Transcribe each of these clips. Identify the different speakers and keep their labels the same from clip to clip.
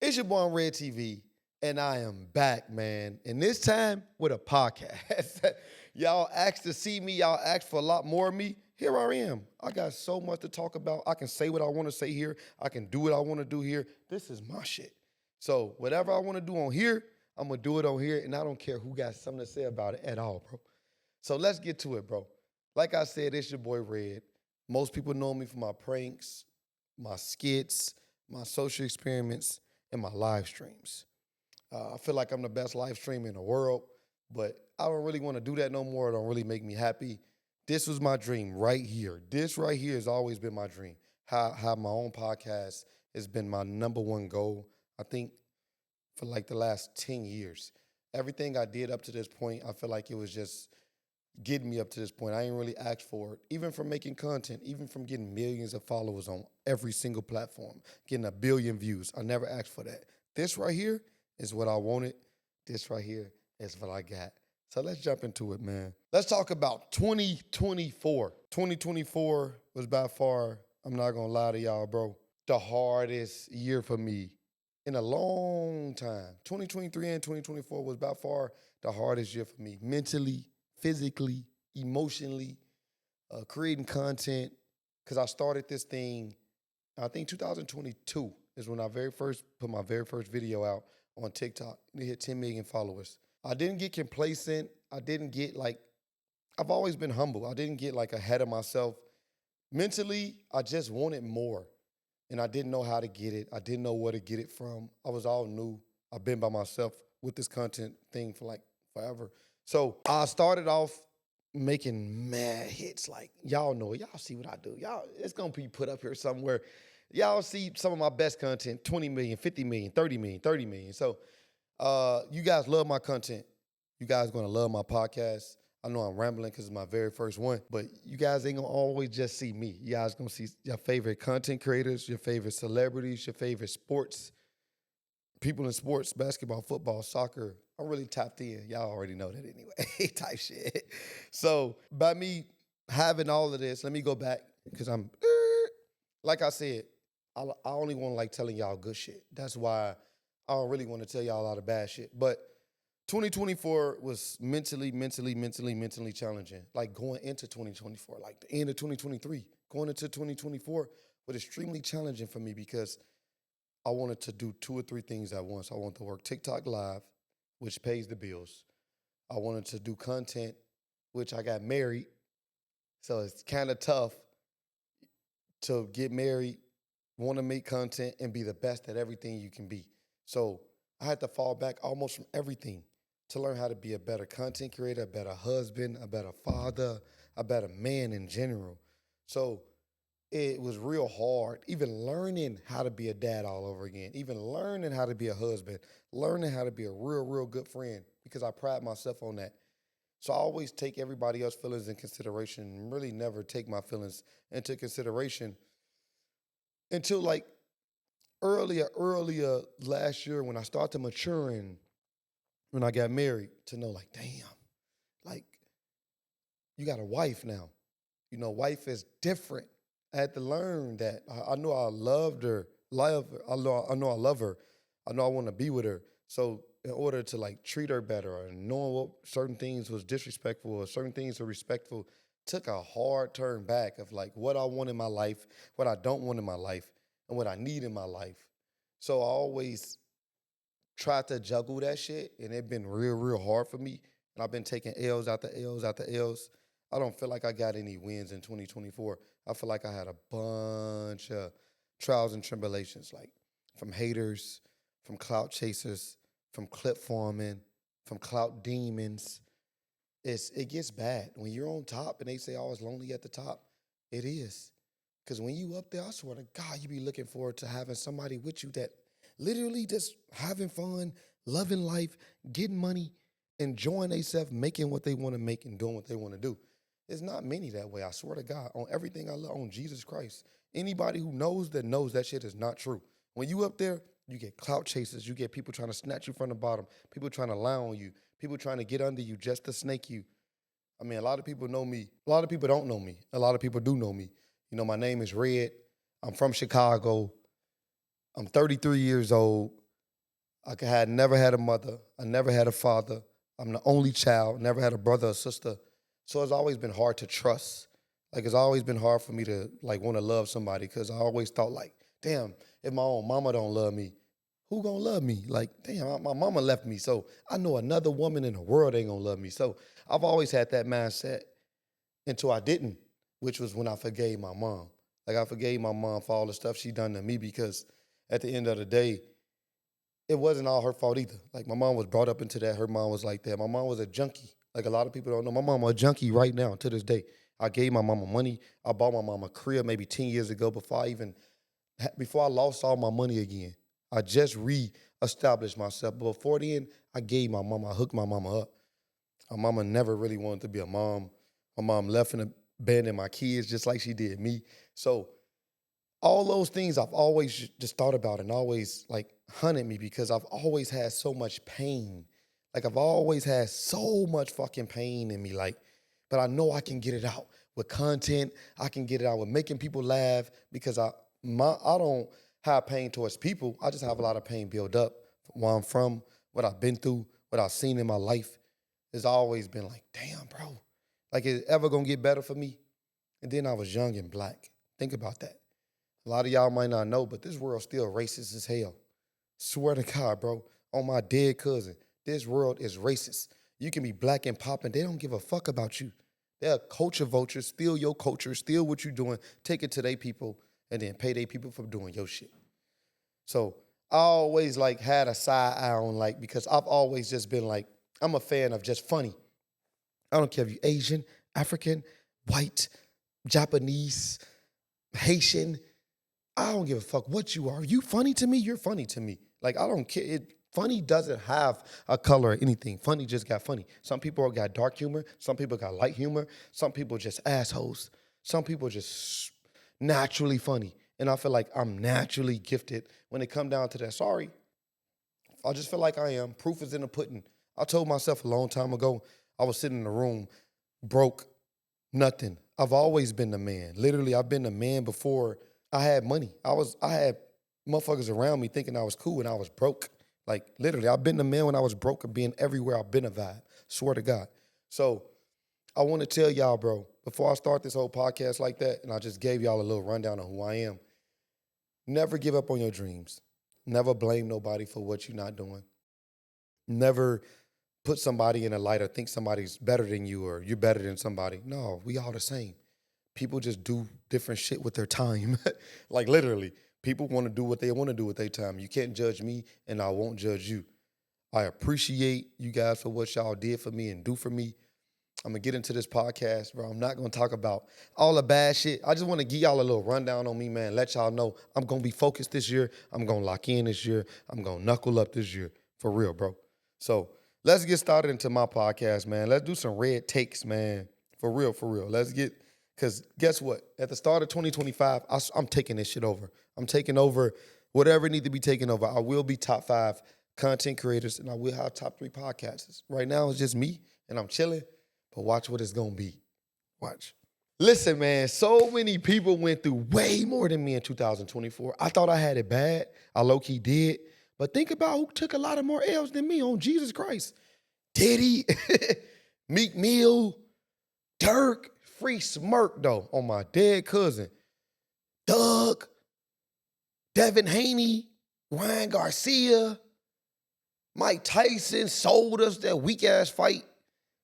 Speaker 1: It's your boy on Red TV, and I am back, man. And this time with a podcast. Y'all asked to see me. Y'all asked for a lot more of me. Here I am. I got so much to talk about. I can say what I want to say here. I can do what I want to do here. This is my shit. So whatever I want to do on here, I'm going to do it on here, and I don't care who got something to say about it at all, bro. So let's get to it, bro. Like I said, it's your boy Red. Most people know me for my pranks, my skits, my social experiments, and my live streams. I feel like I'm the best live streamer in the world, but I don't really want to do that no more. It don't really make me happy. This was my dream right here. This right here has always been my dream. Have my own podcast has been my number one goal, I think, for like the last 10 years. Everything I did up to this point, I feel like it was just getting me up to this point. I ain't really asked for it. Even from making content, even from getting millions of followers on every single platform, getting 1 billion views. I never asked for that. This right here is what I wanted. This right here is what I got. So let's jump into it, man. Let's talk about 2024. 2024 was by far, I'm not gonna lie to y'all, bro, the hardest year for me in a long time. 2023 and 2024 was by far the hardest year for me. Mentally, physically, emotionally, creating content. Because I started this thing, I think 2022 is when I put my very first video out on TikTok. It hit 10 million followers. I didn't get complacent. I've always been humble. I didn't get ahead of myself. Mentally, I just wanted more. And I didn't know how to get it. I didn't know where to get it from. I was all new. I've been by myself with this content thing for forever. So I started off making mad hits. Y'all know, y'all see what I do. Y'all, it's gonna be put up here somewhere. Y'all see some of my best content, 20 million, 50 million, 30 million, 30 million. So you guys love my content. You guys gonna love my podcast. I know I'm rambling because it's my very first one, but you guys ain't gonna always just see me. You guys gonna see your favorite content creators, your favorite celebrities, your favorite sports, people in sports, basketball, football, soccer. I'm really tapped in. Y'all already know that anyway, type shit. So by me having all of this, let me go back because like I said, I only want to telling y'all good shit. That's why I don't really want to tell y'all a lot of bad shit. But 2024 was mentally challenging. Going into 2024, the end of 2023, going into 2024 was extremely challenging for me because I wanted to do 2 or 3 things at once. I wanted to work TikTok live, which pays the bills. I wanted to do content, which I got married. So it's kind of tough to get married, want to make content, and be the best at everything you can be. So I had to fall back almost from everything to learn how to be a better content creator, a better husband, a better father, a better man in general. So it was real hard, even learning how to be a dad all over again, even learning how to be a husband, learning how to be a real good friend, because I pride myself on that. So I always take everybody else's feelings in consideration and really never take my feelings into consideration until earlier last year when I started maturing, when I got married, to know damn, you got a wife now. Wife is different. I had to learn that. I know I loved her. I know I love her. I know I want to be with her. So in order to treat her better and knowing what certain things was disrespectful or certain things were respectful, took a hard turn back of what I want in my life, what I don't want in my life, and what I need in my life. So I always tried to juggle that shit, and it been real hard for me. And I've been taking L's after L's after L's. I don't feel like I got any wins in 2024. I feel like I had a bunch of trials and tribulations, from haters, from clout chasers, from clip farming, from clout demons. It gets bad. When you're on top and they say, oh, it's lonely at the top, it is. Because when you up there, I swear to God, you be looking forward to having somebody with you that literally just having fun, loving life, getting money, enjoying themselves, making what they want to make and doing what they want to do. There's not many that way, I swear to God, on everything I love, on Jesus Christ. Anybody who knows that shit is not true. When you up there, you get clout chasers, you get people trying to snatch you from the bottom, people trying to lie on you, people trying to get under you just to snake you. I mean, a lot of people know me. A lot of people don't know me. A lot of people do know me. My name is Red. I'm from Chicago. I'm 33 years old. had never had a mother. I never had a father. I'm the only child. Never had a brother or sister. So it's always been hard to trust. Like it's always been hard for me to like want to love somebody because I always thought like, damn, if my own mama don't love me, who gonna love me? Like, damn, my mama left me. So I know another woman in the world ain't gonna love me. So I've always had that mindset until I didn't, which was when I forgave my mom. Like I forgave my mom for all the stuff she done to me because at the end of the day, it wasn't all her fault either. Like my mom was brought up into that. Her mom was like that. My mom was a junkie. Like a lot of people don't know. My mom a junkie right now to this day. I gave my mama money. I bought my mama a crib maybe 10 years ago before I lost all my money again. I just re-established myself. But before then, I hooked my mama up. My mama never really wanted to be a mom. My mom left and abandoned my kids just like she did me. So all those things I've always just thought about and always like hunted me because I've always had so much pain. Like I've always had so much fucking pain in me. Like, but I know I can get it out with content. I can get it out with making people laugh because I don't have pain towards people. I just have a lot of pain built up from where I'm from, what I've been through, what I've seen in my life. It's always been like, damn, bro. Like, is it ever gonna get better for me? And then I was young and black. Think about that. A lot of y'all might not know, but this world's still racist as hell. Swear to God, bro. On my dead cousin, this world is racist. You can be black and popping. They don't give a fuck about you. They're culture vultures, steal your culture, steal what you're doing, take it to their people, and then pay their people for doing your shit. So I always like had a side eye on like, because I've always just been like, I'm a fan of just funny. I don't care if you're Asian, African, white, Japanese, Haitian. I don't give a fuck what you are. You funny to me, you're funny to me. Like, I don't care. Funny doesn't have a color or anything. Funny just got funny. Some people got dark humor. Some people got light humor. Some people just assholes. Some people just naturally funny. And I feel like I'm naturally gifted when it come down to that. Sorry. I just feel like I am. Proof is in the pudding. I told myself a long time ago, I was sitting in a room, broke, nothing. I've always been the man. Literally, I've been the man before I had money. I had motherfuckers around me thinking I was cool and I was broke. Like, literally, I've been the man when I was broke and being everywhere. I've been a vibe. Swear to God. So I want to tell y'all, bro, before I start this whole podcast like that, and I just gave y'all a little rundown of who I am, never give up on your dreams. Never blame nobody for what you're not doing. Never put somebody in a light or think somebody's better than you or you're better than somebody. No, we all the same. People just do different shit with their time. Like literally, people want to do what they want to do with their time. You can't judge me and I won't judge you. I appreciate you guys for what y'all did for me and do for me. I'm going to get into this podcast, bro. I'm not going to talk about all the bad shit. I just want to give y'all a little rundown on me, man. Let y'all know I'm going to be focused this year. I'm going to lock in this year. I'm going to knuckle up this year. For real, bro. So let's get started into my podcast, man. Let's do some red takes, man. For real, for real. Because guess what? At the start of 2025, I'm taking this shit over. I'm taking over whatever need to be taken over. I will be top 5 content creators, and I will have top 3 podcasters. Right now, it's just me, and I'm chilling. But watch what it's going to be. Watch. Listen, man, so many people went through way more than me in 2024. I thought I had it bad. I low-key did. But think about who took a lot of more L's than me on Jesus Christ. Diddy, Meek Mill, Durk, free smirk, though, on my dead cousin. Doug, Devin Haney, Ryan Garcia, Mike Tyson sold us that weak-ass fight.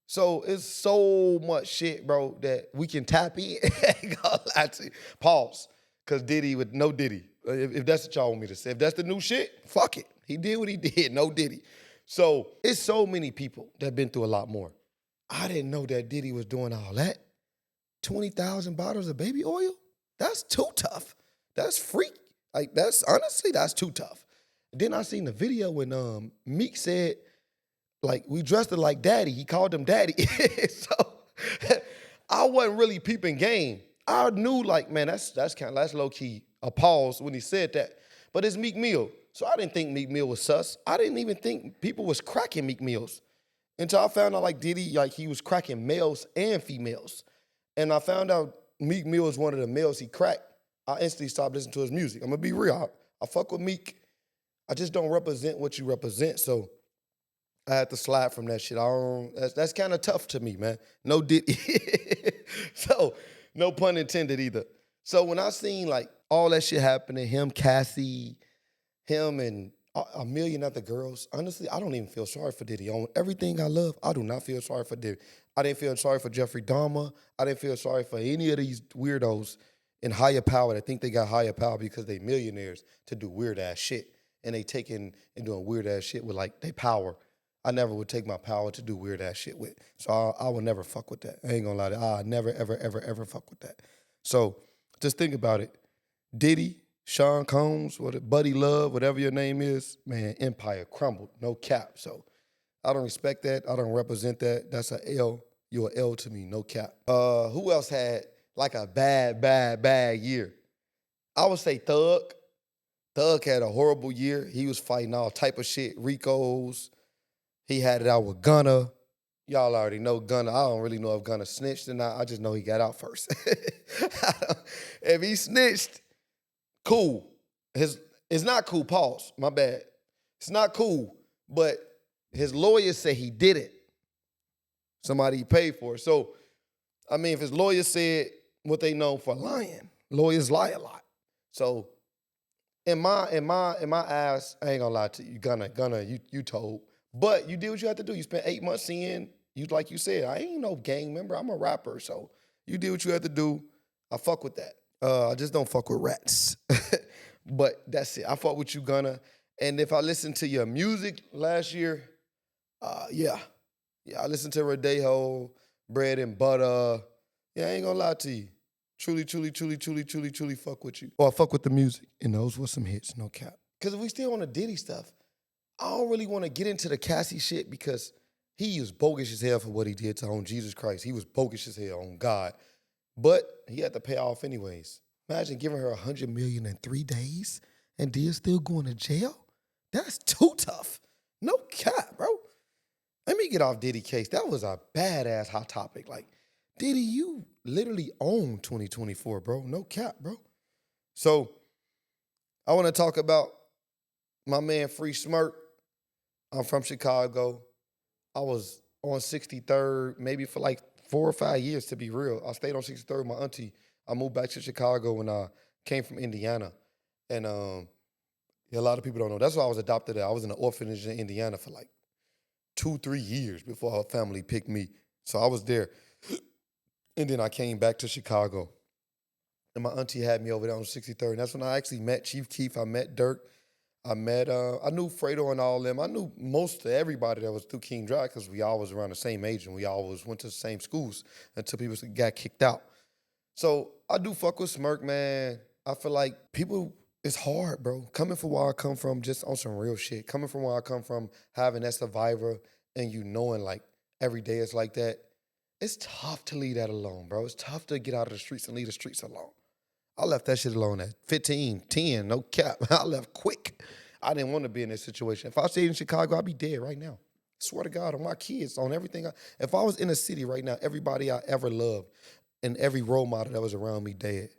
Speaker 1: So it's so much shit, bro, that we can tap in. Ain't gonna lie to you. Pause. Because Diddy with no Diddy. If that's what y'all want me to say. If that's the new shit, fuck it. He did what he did. No Diddy. So it's so many people that been through a lot more. I didn't know that Diddy was doing all that. 20,000 bottles of baby oil? That's too tough. That's freak. Like, that's too tough. Then I seen the video when Meek said, like, we dressed it like daddy. He called him daddy. So I wasn't really peeping game. I knew, like, man, that's low-key a pause when he said that. But it's Meek Mill. So I didn't think Meek Mill was sus. I didn't even think people was cracking Meek Mills. Until I found out, like, Diddy, like, he was cracking males and females. And I found out Meek Mill was one of the males he cracked. I instantly stopped listening to his music. I'm going to be real. I fuck with Meek. I just don't represent what you represent. So I had to slide from that shit. I don't. That's kind of tough to me, man. No Diddy. So no pun intended either. So when I seen like all that shit happening, him, Cassie, him, and a million other girls. Honestly, I don't even feel sorry for Diddy. On everything I love, I do not feel sorry for Diddy. I didn't feel sorry for Jeffrey Dahmer. I didn't feel sorry for any of these weirdos in higher power that think they got higher power because they millionaires to do weird ass shit. And they taking and doing weird ass shit with like their power. I never would take my power to do weird ass shit with. So I would never fuck with that. I ain't gonna lie to you. I never, ever, ever, ever fuck with that. So just think about it. Diddy, Sean Combs, Buddy Love, whatever your name is, man, empire crumbled, no cap. So I don't respect that. I don't represent that. That's an L. You're an L to me, no cap. Who else had like a bad year? I would say Thug. Thug had a horrible year. He was fighting all type of shit, Ricos. He had it out with Gunna. Y'all already know Gunna. I don't really know if Gunna snitched or not. I just know he got out first. If he snitched, cool. It's not cool, pause, my bad. It's not cool, but his lawyers say he did it. Somebody he paid for it. So, I mean, if his lawyers said what they know for lying, lawyers lie a lot. So, in my eyes, I ain't gonna lie to you, Gunna, you told. But you did what you had to do. You spent 8 months seeing, like you said, I ain't no gang member. I'm a rapper. So you did what you had to do. I fuck with that. I just don't fuck with rats. But that's it. I fuck with you, Gunna. And if I listened to your music last year, yeah, I listened to Rodejo, Bread and Butter. Yeah, I ain't gonna lie to you. Truly fuck with you. Or I fuck with the music. And those were some hits, no cap. Because if we still on the Diddy stuff, I don't really want to get into the Cassie shit because he was bogus as hell for what he did to on Jesus Christ. He was bogus as hell on God. But he had to pay off anyways. Imagine giving her $100 million in 3 days and then still going to jail? That's too tough. No cap, bro. Let me get off Diddy case. That was a badass hot topic. Like, Diddy, you literally own 2024, bro. No cap, bro. So, I want to talk about my man Free Smirk. I'm from Chicago. I was on 63rd maybe for like 4 or 5 years, to be real. I stayed on 63rd with my auntie. I moved back to Chicago when I came from Indiana. And yeah, a lot of people don't know. That's why I was adopted there. I was in an orphanage in Indiana for like 2-3 years before her family picked me. So I was there. And then I came back to Chicago. And my auntie had me over there on 63rd. And that's when I actually met Chief Keef. I met Durk. I knew Fredo and all them. I knew most of everybody that was through King Drive because we all was around the same age and we always went to the same schools until people got kicked out. So I do fuck with Smirk, man. I feel like people, it's hard, bro. Coming from where I come from, just on some real shit. Coming from where I come from, having that survivor and you knowing like every day it's like that, it's tough to leave that alone, bro. It's tough to get out of the streets and leave the streets alone. I left that shit alone at 15, 10, no cap. I left quick. I didn't want to be in this situation. If I stayed in Chicago, I'd be dead right now. Swear to God, on my kids, on everything. If I was in a city right now, everybody I ever loved and every role model that was around me dead.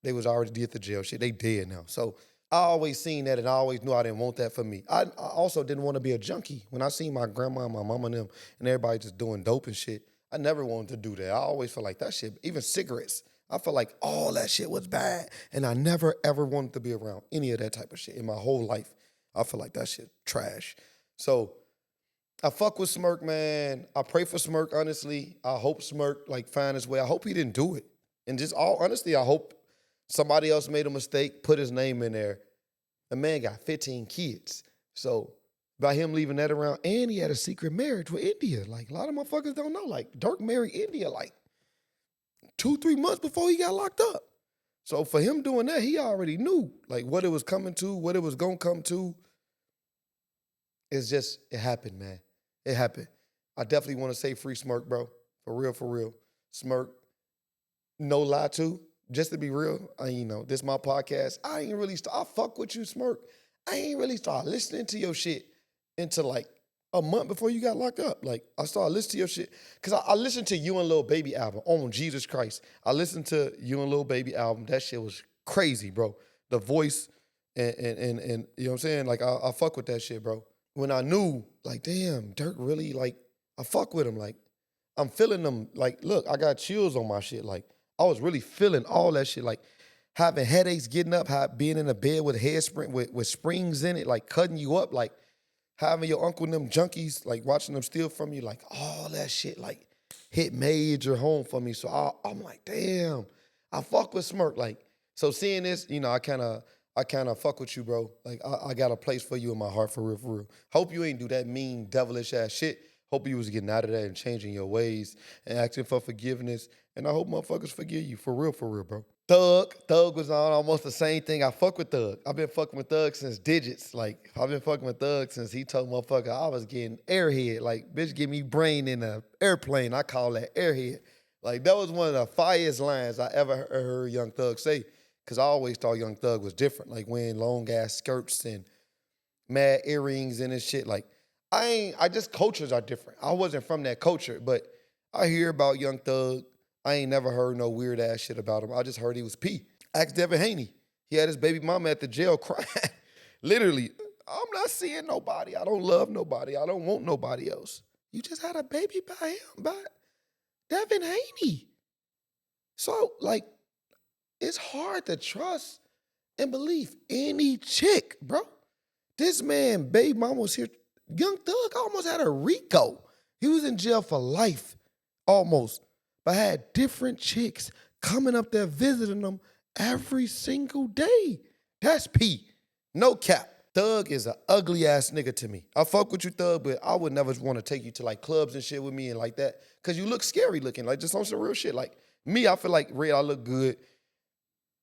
Speaker 1: They was already did the jail shit. They dead now. So I always seen that and I always knew I didn't want that for me. I also didn't want to be a junkie. When I seen my grandma and my mama and them and everybody just doing dope and shit, I never wanted to do that. I always felt like that shit, even cigarettes, I felt like all that shit was bad. And I never, ever wanted to be around any of that type of shit in my whole life. I feel like that shit trash. So I fuck with Smirk, man. I pray for Smirk, honestly. I hope Smirk, like, find his way. I hope he didn't do it. And just all honesty, I hope somebody else made a mistake, put his name in there. The man got 15 kids. So by him leaving that around, and he had a secret marriage with India. Like, a lot of motherfuckers don't know. Like, Durk married India, like, 2-3 months before he got locked up. So for him doing that, he already knew like what it was coming to, what it was gonna come to. It's just, it happened, man. It happened. I definitely want to say Free Smirk, bro. For real. Smirk, no lie to. Just to be real, this my podcast. I fuck with you, Smirk. I ain't really started listening to your shit until like a month before you got locked up. Like, I started listening to your shit. Because I listened to You and Lil Baby album on Jesus Christ. I listened to You and Lil Baby album. That shit was crazy, bro. The voice, And you know what I'm saying? Like I fuck with that shit, bro. When I knew, like, damn, Durk really like I fuck with him. Like, I'm feeling them. Like, look, I got chills on my shit. Like, I was really feeling all that shit. Like, having headaches, getting up, being in a bed with head spring with springs in it, like cutting you up, like having your uncle and them junkies, like watching them steal from you, like all that shit, like hit major home for me. So I'm like, damn, I fuck with Smirk. Like, so seeing this, you know, I kind of fuck with you, bro. Like, I got a place for you in my heart, for real, for real. Hope you ain't do that mean, devilish ass shit. Hope you was getting out of that and changing your ways and asking for forgiveness. And I hope motherfuckers forgive you, for real, bro. Thug was on almost the same thing. I fuck with Thug. I've been fucking with Thug since digits. Like, I've been fucking with Thug since he told motherfucker I was getting airhead. Like, bitch, give me brain in an airplane. I call that airhead. Like, that was one of the fireest lines I ever heard Young Thug say. Because I always thought Young Thug was different. Like, wearing long-ass skirts and mad earrings and this shit. Like, just cultures are different. I wasn't from that culture, but I hear about Young Thug. I ain't never heard no weird ass shit about him. I just heard he was P. Ask Devin Haney. He had his baby mama at the jail crying. Literally, I'm not seeing nobody. I don't love nobody. I don't want nobody else. You just had a baby by him, by Devin Haney. So, like, it's hard to trust and believe any chick, bro. This man, baby mama was here. Young Thug almost had a Rico. He was in jail for life, almost. But had different chicks coming up there visiting them every single day. That's P. No cap. Thug is an ugly ass nigga to me. I fuck with you, Thug, but I would never want to take you to like clubs and shit with me and like that. Cause you look scary looking, like just on some real shit. Like me, I feel like Red, I look good.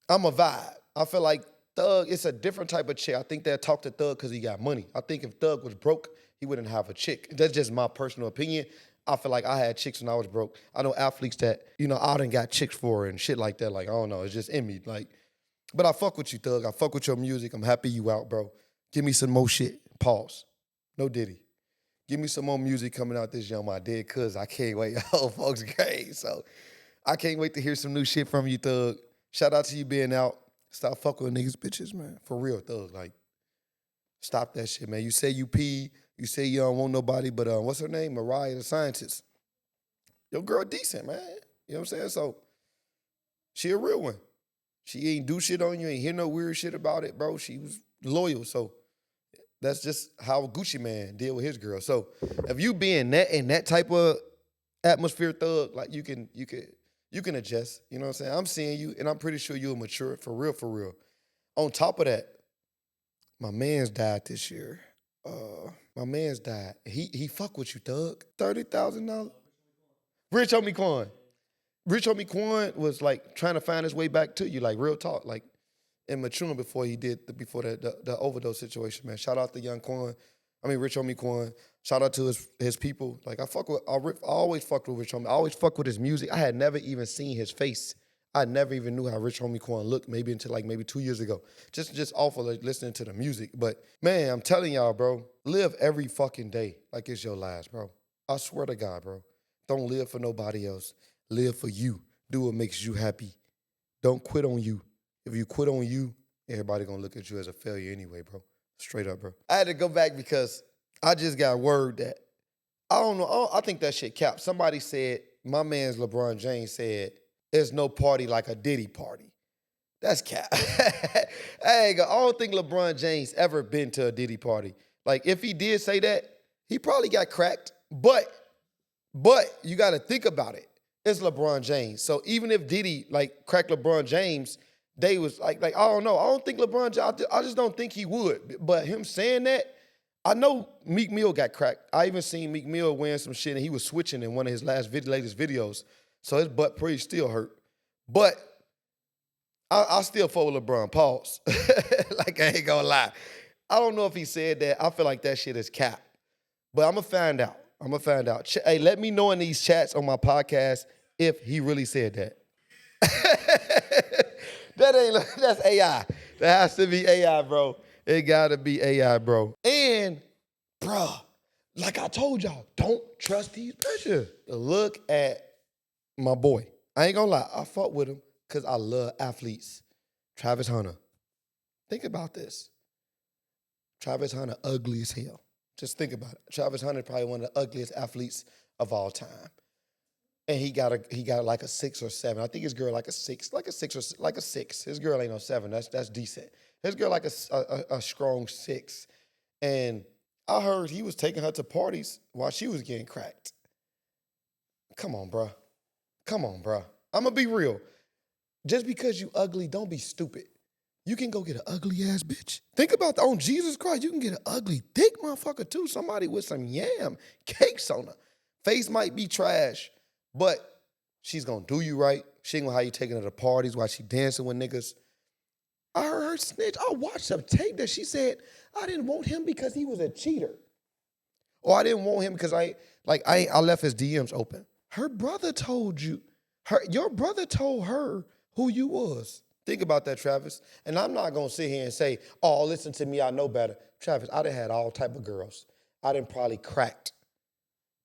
Speaker 1: I'm a vibe. I feel like Thug, it's a different type of chick. I think they'll talk to Thug because he got money. I think if Thug was broke, he wouldn't have a chick. That's just my personal opinion. I feel like I had chicks when I was broke. I know athletes that, you know, I done got chicks for and shit like that. Like, I don't know, it's just in me. Like, but I fuck with you, Thug. I fuck with your music. I'm happy you out, bro. Give me some more shit. Pause. No Diddy. Give me some more music coming out this young, my dead cuz. I can't wait. Oh, folks, great. So I can't wait to hear some new shit from you, Thug. Shout out to you being out. Stop fucking with niggas, bitches, man. For real, Thug. Like, stop that shit, man. You say you pee. You say you don't want nobody, but what's her name? Mariah the Scientist. Your girl decent, man. You know what I'm saying? So, she a real one. She ain't do shit on you, ain't hear no weird shit about it, bro. She was loyal. So, that's just how Gucci Man deal with his girl. So, if you be in that type of atmosphere, Thug, like you can adjust. You know what I'm saying? I'm seeing you, and I'm pretty sure you'll mature for real, for real. On top of that, my man's died this year. My man's died. He fuck with you, Thug. $30,000. Rich Homie Quan. Rich Homie Quan was like trying to find his way back to you, like real talk, like and maturing before he did before the overdose situation, man. Shout out to Young Quan. I mean Rich Homie Quan. Shout out to his people. Like I always fucked with Rich Homie. I always fucked with his music. I had never even seen his face. I never even knew how Rich Homie Quan looked, maybe until like maybe 2 years ago. Just off of like listening to the music. But man, I'm telling y'all, bro, live every fucking day like it's your last, bro. I swear to God, bro. Don't live for nobody else. Live for you. Do what makes you happy. Don't quit on you. If you quit on you, everybody gonna look at you as a failure anyway, bro. Straight up, bro. I had to go back because I just got word that, I don't know, I think that shit capped. Somebody said, my man's LeBron James said, there's no party like a Diddy party. That's cap. I don't think LeBron James ever been to a Diddy party. Like, if he did say that, he probably got cracked. But you got to think about it. It's LeBron James. So even if Diddy, like, cracked LeBron James, they was like, I don't know. I don't think LeBron James, I just don't think he would. But him saying that, I know Meek Mill got cracked. I even seen Meek Mill wearing some shit, and he was switching in one of his latest videos. So his butt pretty still hurt. But I still fuck with LeBron. Pause. Like, I ain't gonna lie. I don't know if he said that. I feel like that shit is cap. But I'm gonna find out. Hey, let me know in these chats on my podcast if he really said that. That's AI. That has to be AI, bro. It gotta be AI, bro. And, bruh, like I told y'all, don't trust these bitches. Look at my boy. I ain't gonna lie, I fuck with him because I love athletes. Travis Hunter. Think about this. Travis Hunter, ugly as hell. Just think about it. Travis Hunter probably one of the ugliest athletes of all time. And he got like a 6 or 7. I think his girl like a 6, like a 6. His girl ain't no 7. That's decent. His girl like a strong 6. And I heard he was taking her to parties while she was getting cracked. Come on, bruh. Come on, bruh. I'm going to be real. Just because you ugly, don't be stupid. You can go get an ugly ass bitch. Think about that. On Jesus Christ, you can get an ugly, thick motherfucker too. Somebody with some yam cakes on her. Face might be trash, but she's gonna do you right. She ain't gonna have you taking her to parties while she dancing with niggas. I heard her snitch. I watched a tape that she said, I didn't want him because he was a cheater. Or I didn't want him because I left his DMs open. Her brother told you, your brother told her who you was. Think about that, Travis. And I'm not going to sit here and say, oh, listen to me, I know better. Travis, I done had all type of girls. I done probably cracked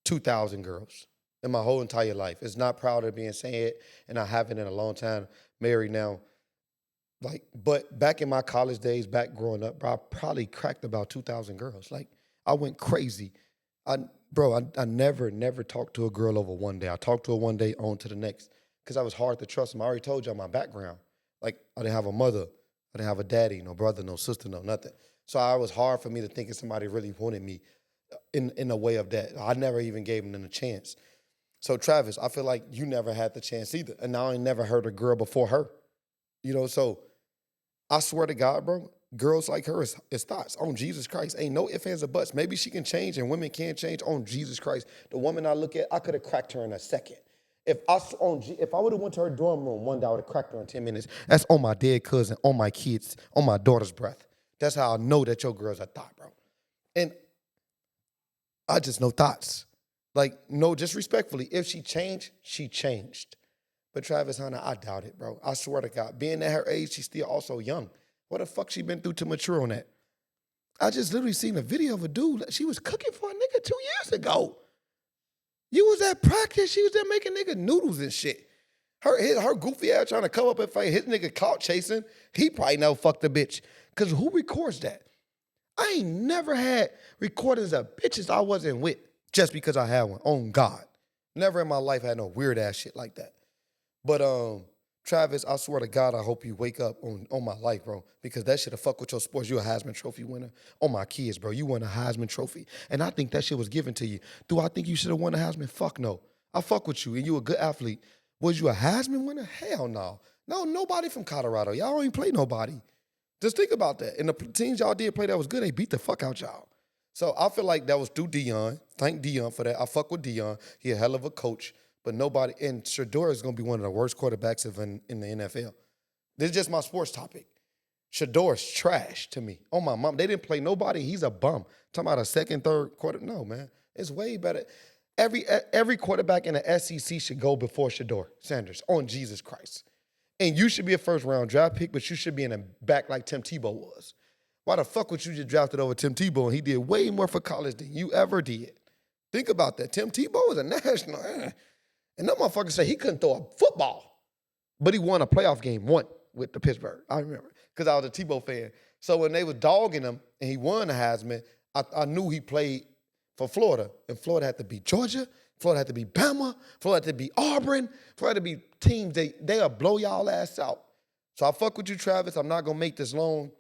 Speaker 1: 2,000 girls in my whole entire life. It's not proud of being saying it, and I haven't in a long time. Married now. But back in my college days, back growing up, bro, I probably cracked about 2,000 girls. I went crazy. I never talked to a girl over one day. I talked to her one day, on to the next, because I was hard to trust them. I already told y'all my background. I didn't have a mother. I didn't have a daddy, no brother, no sister, no nothing. So it was hard for me to think if somebody really wanted me in a way of that. I never even gave them a chance. So Travis, I feel like you never had the chance either. And I ain't never heard a girl before her. So I swear to God, bro, girls like her is thoughts on Jesus Christ. Ain't no ifs, ands, or buts. Maybe she can change and women can't change on Jesus Christ. The woman I look at, I could have cracked her in a second. If I would have went to her dorm room one day, I would have cracked her in 10 minutes. That's on my dead cousin, on my kids, on my daughter's breath. That's how I know that your girl's a thought, bro. And I just know thoughts. No, just respectfully, if she changed, she changed. But Travis Hunter, I doubt it, bro. I swear to God. Being at her age, she's still also young. What the fuck she been through to mature on that? I just literally seen a video of a dude. She was cooking for a nigga 2 years ago. You was at practice. She was there making nigga noodles and shit. Her goofy ass trying to come up and fight. His nigga clout chasing. He probably never fucked a bitch. Because who records that? I ain't never had recordings of bitches I wasn't with just because I had one. On God. Never in my life had no weird ass shit like that. But Travis, I swear to God, I hope you wake up on my life, bro, because that shit'll fuck with your sports. You a Heisman Trophy winner. On my kids, bro, you won a Heisman Trophy. And I think that shit was given to you. Do I think you should have won a Heisman? Fuck no. I fuck with you, and you a good athlete. Was you a Heisman winner? Hell no. No, nobody from Colorado. Y'all don't even play nobody. Just think about that. And the teams y'all did play that was good, they beat the fuck out y'all. So I feel like that was through Dion. Thank Dion for that. I fuck with Dion. He a hell of a coach. But nobody, and Shador is going to be one of the worst quarterbacks in the NFL. This is just my sports topic. Shador's trash to me. Oh, my mom. They didn't play nobody. He's a bum. Talking about a second, third quarter. No, man. It's way better. Every quarterback in the SEC should go before Shador Sanders on Jesus Christ. And you should be a first-round draft pick, but you should be in the back like Tim Tebow was. Why the fuck would you just drafted over Tim Tebow and he did way more for college than you ever did? Think about that. Tim Tebow was a national. And that motherfucker said he couldn't throw a football. But he won a playoff game, one with the Pittsburgh. I remember, because I was a Tebow fan. So when they was dogging him and he won the Heisman, I knew he played for Florida. And Florida had to beat Georgia. Florida had to beat Bama. Florida had to beat Auburn. Florida had to beat teams. They'll blow y'all ass out. So I fuck with you, Travis. I'm not going to make this long.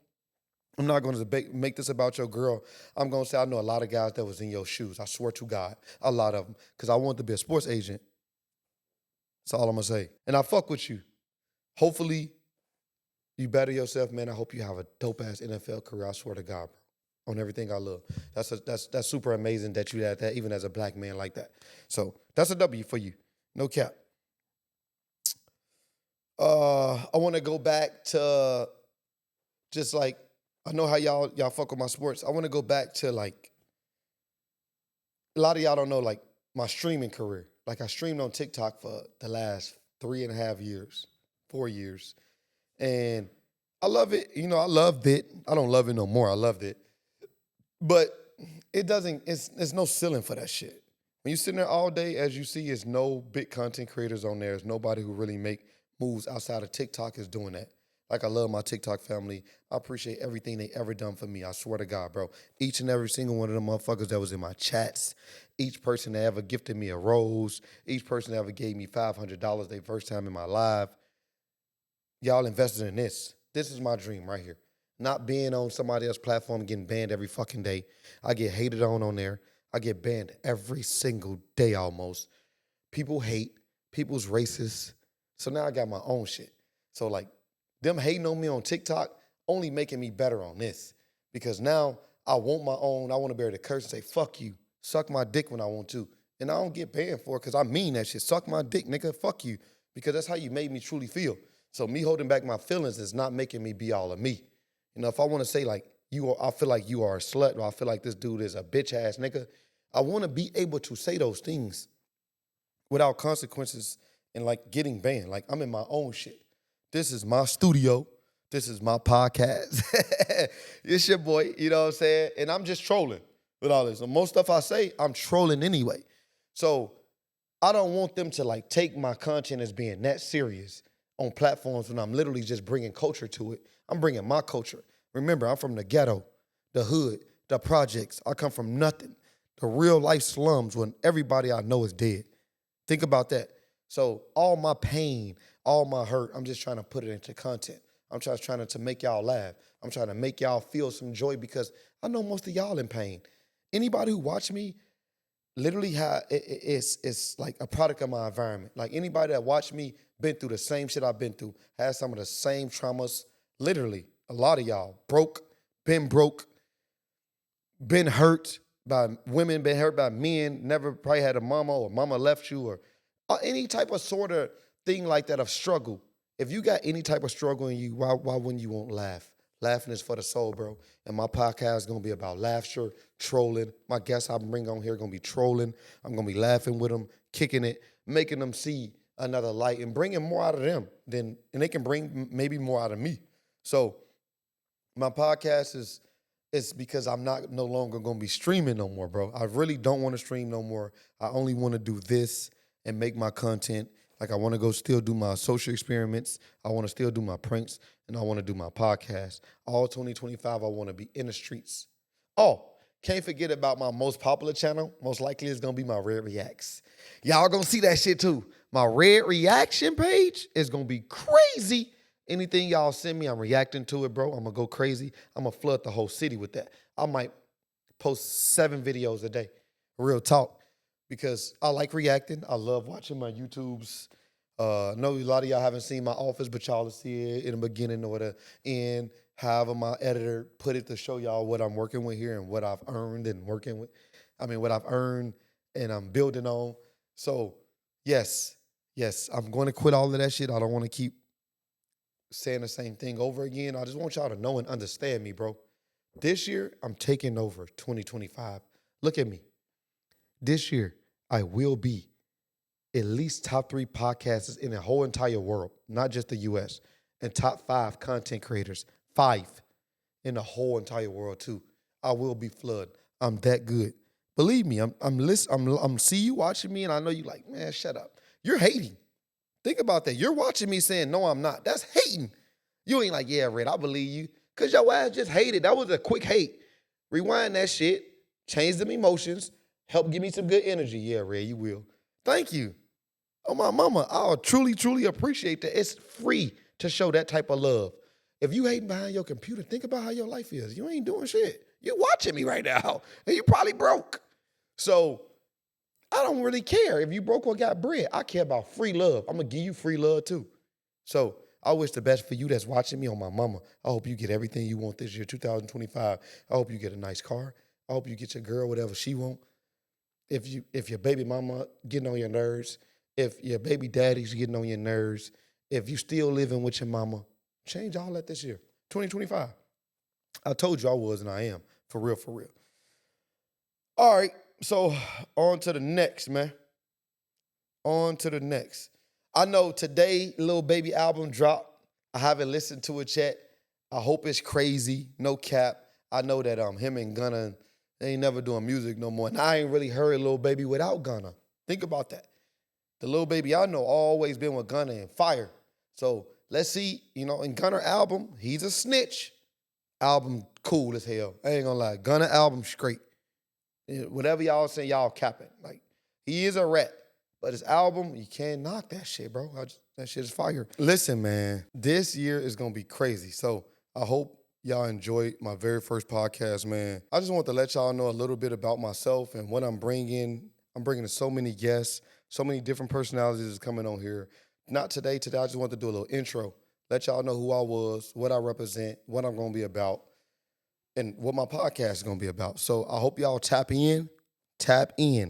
Speaker 1: I'm not going to make this about your girl. I'm going to say I know a lot of guys that was in your shoes. I swear to God, a lot of them. Because I wanted to be a sports agent. That's all I'm going to say. And I fuck with you. Hopefully, you better yourself, man. I hope you have a dope-ass NFL career. I swear to God, bro. On everything I love. That's super amazing that you had that, even as a black man like that. So that's a W for you. No cap. I want to go back to just I know how y'all fuck with my sports. I want to go back to a lot of y'all don't know my streaming career. I streamed on TikTok for the last 3.5 years, 4 years. And I love it. I loved it. I don't love it no more. I loved it. But it's no ceiling for that shit. When you're sitting there all day, as you see, there's no big content creators on there. There's nobody who really make moves outside of TikTok is doing that. Like I love my TikTok family. I appreciate everything they ever done for me. I swear to God, bro. Each and every single one of them motherfuckers that was in my chats, each person that ever gifted me a rose, each person that ever gave me $500 their first time in my life, y'all invested in this. This is my dream right here. Not being on somebody else's platform, getting banned every fucking day. I get hated on there. I get banned every single day almost. People hate. People's racist. So now I got my own shit. So like them hating on me on TikTok only making me better on this. Because now I want my own. I want to be able to curse and say, fuck you. Suck my dick when I want to. And I don't get banned for it because I mean that shit. Suck my dick, nigga. Fuck you. Because that's how you made me truly feel. So me holding back my feelings is not making me be all of me. You know, if I want to say like, I feel like you are a slut, or I feel like this dude is a bitch ass nigga, I want to be able to say those things without consequences and like getting banned. Like I'm in my own shit. This is my studio. This is my podcast. It's your boy, you know what I'm saying? And I'm just trolling with all this. And most stuff I say, I'm trolling anyway. So I don't want them to like take my content as being that serious on platforms when I'm literally just bringing culture to it. I'm bringing my culture. Remember, I'm from the ghetto, the hood, the projects. I come from nothing. The real life slums when everybody I know is dead. Think about that. So all my pain, all my hurt, I'm just trying to put it into content. I'm just trying to make y'all laugh. I'm trying to make y'all feel some joy because I know most of y'all in pain. Anybody who watch me literally it's like a product of my environment. Like anybody that watch me been through the same shit I've been through, has some of the same traumas. Literally, a lot of y'all broke, been hurt by women, been hurt by men, never probably had a mama or mama left you or any type of sort of thing like that of struggle. If you got any type of struggle in you, why wouldn't you want to laugh? Laughing is for the soul, bro. And my podcast is going to be about laughter, trolling. My guests I bring on here are going to be trolling. I'm going to be laughing with them, kicking it, making them see another light and bringing more out of them and they can bring maybe more out of me. So my podcast is because I'm no longer going to be streaming no more, bro. I really don't want to stream no more. I only want to do this and make my content. Like I want to go still do my social experiments. I want to still do my pranks and I want to do my podcast. All 2025, I want to be in the streets. Oh, can't forget about my most popular channel. Most likely it's going to be my Red Reacts. Y'all going to see that shit too. My Red Reaction page is going to be crazy. Anything y'all send me, I'm reacting to it, bro. I'm going to go crazy. I'm going to flood the whole city with that. I might post 7 videos a day. Real talk. Because I like reacting. I love watching my YouTubes. I know a lot of y'all haven't seen my office, but y'all will see it in the beginning or the end. However, my editor put it to show y'all what I'm working with here and what I've earned and working with. I mean, what I've earned and I'm building on. So, yes, I'm going to quit all of that shit. I don't want to keep saying the same thing over again. I just want y'all to know and understand me, bro. This year, I'm taking over 2025. Look at me. This year, I will be at least top 3 podcasters in the whole entire world, not just the U.S., and top 5 content creators, 5 in the whole entire world too. I will be flood. I'm that good. Believe me, I'm listening. I'm see you watching me, and I know you like, man, shut up. You're hating. Think about that. You're watching me saying, no, I'm not. That's hating. You ain't like, yeah, Red, I believe you. Because your ass just hated. That was a quick hate. Rewind that shit. Change them emotions. Help give me some good energy. Yeah, Red, you will. Thank you. Oh, my mama, I'll truly, truly appreciate that. It's free to show that type of love. If you hating behind your computer, think about how your life is. You ain't doing shit. You're watching me right now, and you probably broke. So I don't really care if you broke or got bread. I care about free love. I'm going to give you free love too. So I wish the best for you that's watching me on my mama. I hope you get everything you want this year, 2025. I hope you get a nice car. I hope you get your girl whatever she want. If your baby mama getting on your nerves, if your baby daddy's getting on your nerves, if you still living with your mama, change all that this year, 2025. I told you I was and I am, for real, for real. All right, so on to the next, man. On to the next. I know today, Lil Baby album dropped. I haven't listened to it yet. I hope it's crazy, no cap. I know that him and Gunna, they ain't never doing music no more. And I ain't really heard Lil Baby without Gunna. Think about that. The Lil Baby I know always been with Gunna and fire. So let's see, in Gunner album, he's a snitch. Album cool as hell. I ain't gonna lie. Gunner album straight. Whatever y'all say, y'all capping. Like, he is a rat. But his album, you can't knock that shit, bro. That shit is fire. Listen, man, this year is gonna be crazy. So I hope y'all enjoyed my very first podcast, man. I just want to let y'all know a little bit about myself and what I'm bringing. I'm bringing so many guests, so many different personalities is coming on here. Not today. Today, I just want to do a little intro. Let y'all know who I was, what I represent, what I'm going to be about, and what my podcast is going to be about. So I hope y'all tap in.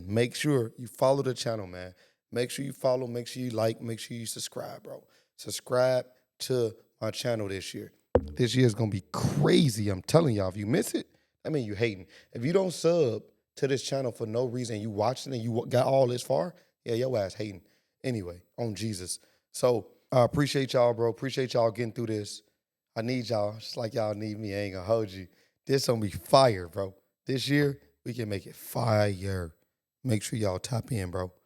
Speaker 1: Make sure you follow the channel, man. Make sure you follow, make sure you like, make sure you subscribe, bro. Subscribe to my channel this year. This year is going to be crazy. I'm telling y'all, if you miss it, I mean, you hating. If you don't sub to this channel for no reason, you watching and you got all this far, yeah, your ass hating. Anyway, on Jesus. So I appreciate y'all, bro. Appreciate y'all getting through this. I need y'all, just like y'all need me. I ain't gonna hold you. This gonna be fire, bro. This year, we can make it fire. Make sure y'all tap in, bro.